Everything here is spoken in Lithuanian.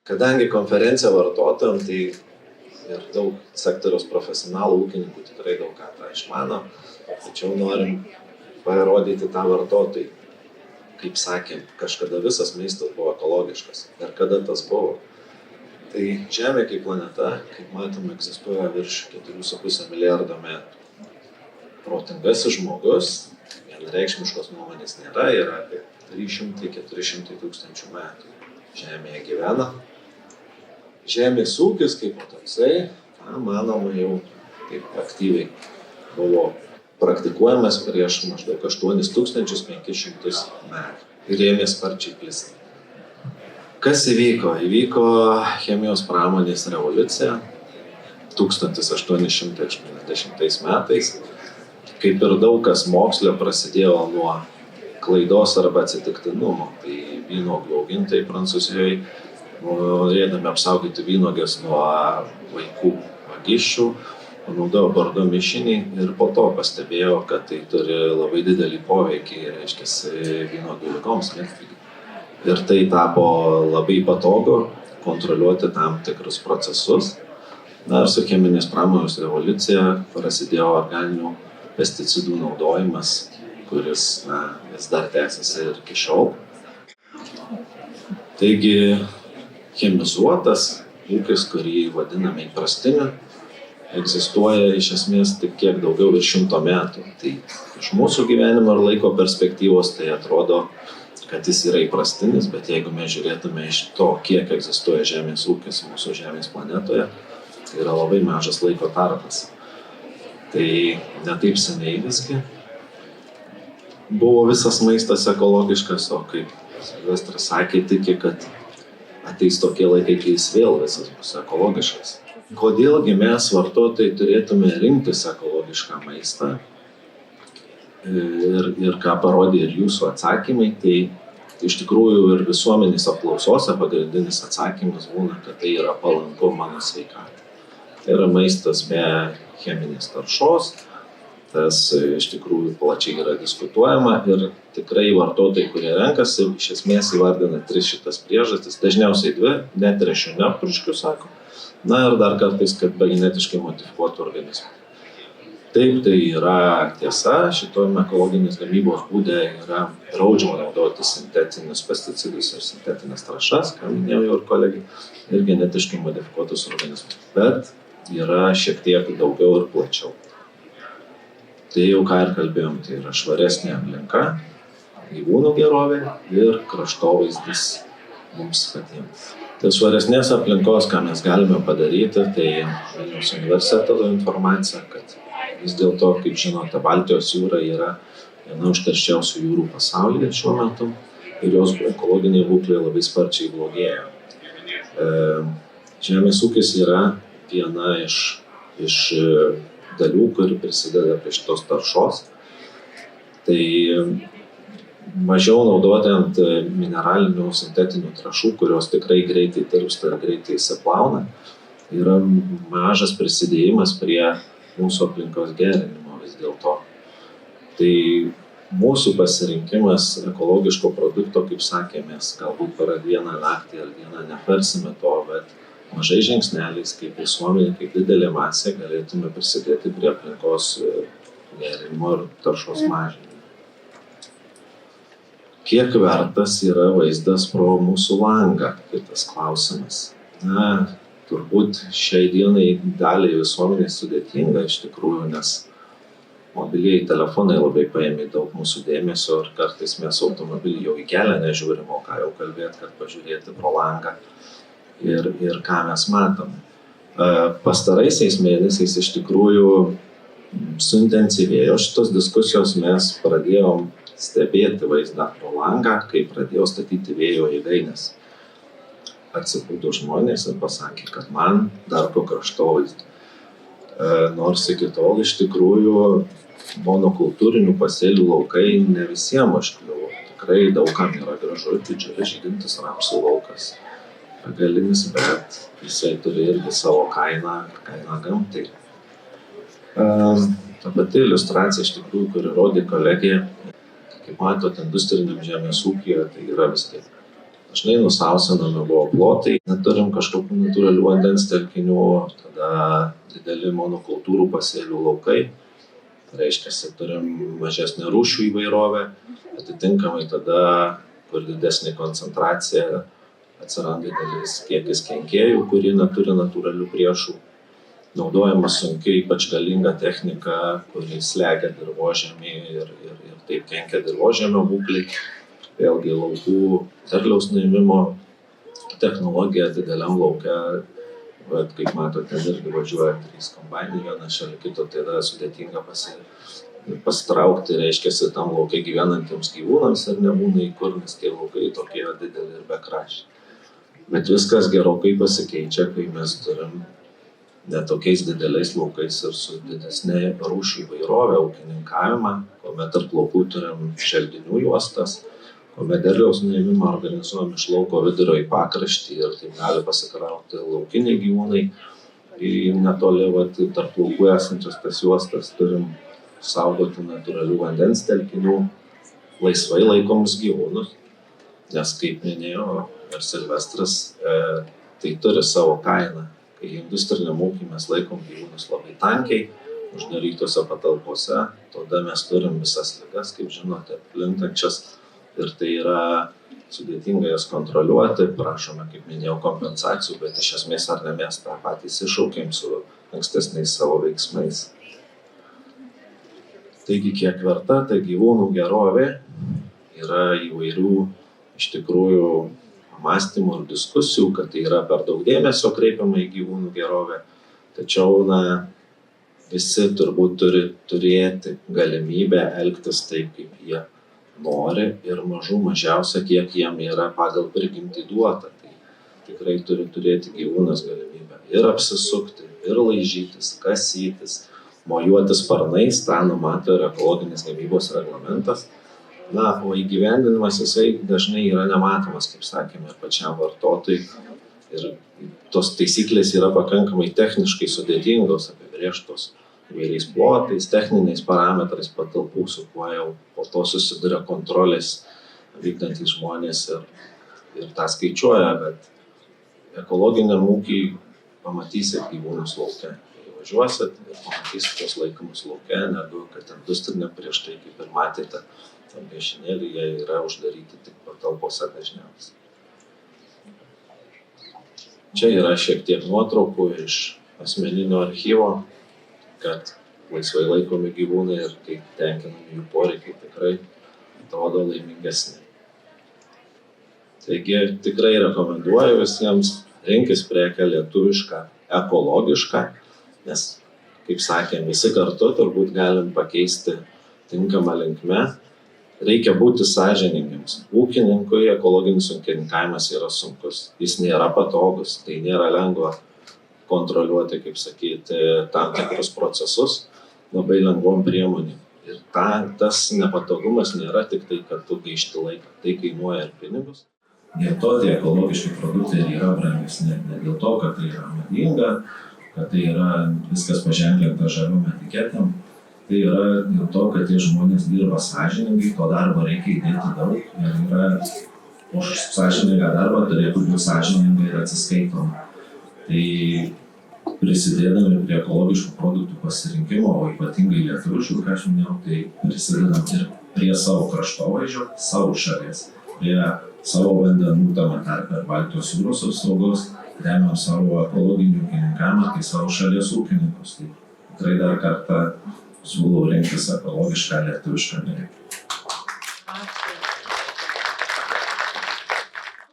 Kadangi konferencija vartotojams, tai ir daug sektoriaus profesionalų ūkininkų tikrai daug ką tą išmano, tačiau norim parodyti tą vartotojui. Kaip sakėm, kažkada visas maistas buvo ekologiškas. Ir kada tas buvo? Tai Žemė kaip planeta, kaip matom, egzistuoja virš 4,5 milijardo metų. Protingasis žmogus, vienareikšmiškos nuomonės nėra, yra apie 300-400 tūkstančių metų Žemėje gyvena. Žemės ūkis kaip toksai, manoma, jau taip aktyviai buvo praktikuojamas prieš maždaug 8500 metų ir ėmė sparčiai plisti. Kas įvyko? Įvyko chemijos pramonės revoliucija 1880 metais. Kaip ir daug kas moksle prasidėjo nuo klaidos arba atsitiktinumo. Tai vynuogių augintojai Prancūzijoje, norėdami apsaugoti vynuoges nuo vaikų vagysčių, panaudojo bordo mišinį ir po to pastebėjo, kad tai turi labai didelį poveikį, vynuogių ligoms. Ir tai tapo labai patogu kontroliuoti tam tikrus procesus. Ir su cheminės pramonės revoliucija prasidėjo organinių pesticidų naudojimas, kuris vis dar tęsiasi ir iki šiol. Taigi chemizuotas ūkis, kurį vadiname įprastiniu, egzistuoja iš esmės tik kiek daugiau ir 100 metų. Tai iš mūsų gyvenimo ir laiko perspektyvos tai atrodo, kad jis yra įprastinis, bet jeigu mes žiūrėtume iš to, kiek egzistuoja žemės ūkis mūsų žemės planetoje, tai yra labai mažas laiko tarpas. Tai netaip seniai visgi buvo visas maistas ekologiškas, o kaip Silvestras sakė, tiki, kad ateis tokie laikai, kai jis vėl visas bus ekologiškas. Kodėlgi mes vartotojai turėtume rinktis ekologišką maistą ir ką parodė ir jūsų atsakymai, tai iš tikrųjų ir visuomenės apklausose pagrindinis atsakymas būna, kad tai yra palanku mano sveikatai. Tai yra maistas be cheminės taršos, tas iš tikrųjų plačiai yra diskutuojama ir tikrai vartotojai, kurie renkasi, iš esmės įvardina 3 šitas priežastis, dažniausiai 2, net 3 neapruškių sako, ir dar kartais, kad be genetiškai modifikuotų organizmų. Taip, tai yra tiesa, šitojame ekologinės gamybos būde yra draudžiama naudoti sintetinius pesticidus ir sintetinės trąšas, ką minėjau jau ir kolegai, ir genetiškai modifikuotus organizmus. Bet yra šiek tiek daugiau ir plačiau. Tai jau ką ir kalbėjom, tai yra švaresnė aplinka, gyvūnų gerovė ir kraštovaizdis mums patiems. Dėl švaresnės aplinkos, ką mes galime padaryti, tai Vilniaus universiteto informacija, kad vis dėlto, kaip žinote, Baltijos jūra yra viena užterščiausių jūrų pasaulyje šiuo metu ir jos ekologinė būklė labai sparčiai blogėja. Žemės ūkis yra viena iš dalių, kuri prisideda prie šitos taršos. Tai mažiau naudoti ant mineralinių sintetinių trąšų, kurios tikrai greitai tirpsta ir greitai įsiplauna, yra mažas prisidėjimas prie mūsų aplinkos gerinimo vis dėlto. Tai mūsų pasirinkimas ekologiško produkto, kaip sakėmės, galbūt per vieną naktį ar dieną nepersime to, bet mažai žingsneliais, kaip visuomenė, kaip didelė masė, galėtume prisidėti prie aplinkos gerinimo ir taršos mažinimo. Kiek vertas yra vaizdas pro mūsų langą, kitas klausimas. Turbūt šiai dienai daliai visuomenės sudėtinga iš tikrųjų, nes mobilieji telefonai labai paėmė daug mūsų dėmesio ir kartais mes automobilį jau į kelią nežiūrim, o ką jau kalbėti, kad pažiūrėti pro langą ir ką mes matom. Pastaraisiais mėnesiais iš tikrųjų suintensyvėjo šitos diskusijos, mes pradėjom stebėti vaizdą pro langą, kai pradėjo statyti vėjo jėgaines. Atsibūdo žmonės ir pasakė, kad man dar po kraštovaizdį. Nors iki tol iš tikrųjų monokultūrinių pasėlių laukai ne visiems užkliuvo. Tikrai daugam yra gražu, didžiulis žydintis rapsų laukas. Galinis, bet jisai turi irgi savo kainą gamtai. Ta pati iliustracija iš tikrųjų, kuri rodė kolegija, kaip matot, industriniam žemės ūkyje, tai yra vis tiek dažnai nusausinami buvo plotai, neturim kažkokių natūralių vandens telkinių, tada dideli monokultūrų pasėlių laukai, tai reiškia, turim mažesnę rūšių įvairovę, atitinkamai tada, kur didesnė koncentracija, atsiranda didelis kiekis kenkėjų, kurie neturi natūralių priešų. Naudojama sunkiai, ypač galinga technika, kuri slegia dirvožemį ir taip kenkia dirvožemio būklei. Vėlgi laukų derliaus nuėmimo technologija dideliam lauke, bet kaip matote, irgi važiuoja 3 kombainai, vienas šalia kito, tai yra sudėtinga pasitraukti, reiškia, tam lauke gyvenantiems gyvūnams ir nebūna į kur, nes tie laukai tokie dideli ir bekraščiai. Bet viskas gerokai pasikeičia, kai mes turim netokiais dideliais laukais ir su didesnė rūšių įvairovė ūkininkavimą, kuomet tarp laukų turim želdinių juostas, kuomet derliaus nuėmimą organizuojam iš lauko vidurio į pakraštį ir taip gali pasikrauti laukiniai gyvūnai. Netoli tarp laukų esančias tas juostas turim saugoti natūralių vandens telkinių, laisvai laikomus gyvūnus, nes kaip minėjo ir Silvestras, tai turi savo kainą. Kai industriniam ūky mes laikom gyvūnus labai tankiai, uždarytose patalpose, tada mes turim visas ligas, kaip žinote, plintančias ir tai yra sudėtinga jas kontroliuoti, prašome, kaip minėjau, kompensacijų, bet iš esmės ar ne mes tą patys iššaukėm su ankstesniais savo veiksmais. Taigi, kiek verta, tai gyvūnų gerovė yra įvairių iš tikrųjų mąstymų ir diskusijų, kad tai yra per daug dėmesio kreipiama į gyvūnų gerovę, tačiau visi turbūt turi turėti galimybę elgtis taip, kaip jie nori ir mažiausia, kiek jiem yra pagal prigimtį duota. Tai tikrai turi turėti gyvūnas galimybę ir apsisukti, ir laižytis, kasytis, mojuoti sparnais, tą numato ir ekologinės gamybos reglamentas. O įgyvendinimas jisai dažnai yra nematomas, kaip sakėme, ir pačiam vartotojui. Ir tos taisyklės yra pakankamai techniškai sudėtingos, apibrėžtos įvairiais plotais, techniniais parametrais patalpų, su kuo jau po to susiduria kontrolės vykdantys žmonės ir tą skaičiuoja, bet ekologiniam ūkiui pamatysit gyvūnus lauke. Kai važiuosit ir pamatysit tos laikomus lauke, negu kad industriniam prieš tai, kaip ir matėte, tam piešinėlį jie yra uždaryti tik patalpose dažniausiai. Čia yra šiek tiek nuotraukų iš asmeninio archyvo, kad laisvai laikomi gyvūnai ir kai tenkinami jų poreikiai tikrai atrodo laimingesni. Taigi tikrai rekomenduoju visiems rinkis prekę lietuvišką, ekologišką, nes, kaip sakėm, visi kartu turbūt galim pakeisti tinkamą linkme. Reikia būti sąžiningiems. Ūkininkui ekologinis ūkininkavimas yra sunkus. Jis nėra patogus, tai nėra lengva kontroliuoti, kaip sakyti, tam tikrus procesus labai lengvom priemonėm. Ir tas nepatogumas nėra tik tai, kad tu gaišti laiką. Tai kainuoja ir pinigus. Dėl to tie ekologiški produktai yra brangesni. Ne dėl to, kad tai yra madinga, kad tai yra viskas paženklinta žaliom etiketėm. Tai yra dėl to, kad tie žmonės dirba sąžiningai, to darbo reikia įdėti daug ir už sąžiningą darbą turėtų būti sąžiningai ir atsiskaitoma. Tai prisidėdami prie ekologiškų produktų pasirinkimo, o ypatingai lietuviškų, ką aš minėjau, tai prisidedam ir prie savo kraštovaizdžio, savo šalies, prie savo vandenų, tame tarpe ir Baltijos jūros apsaugos, remiam savo ekologinį ūkininkavimą, tai savo šalies ūkininkus. Tai tikrai dar kartą siūlau rinktis ekologišką lietuvišką mėgį.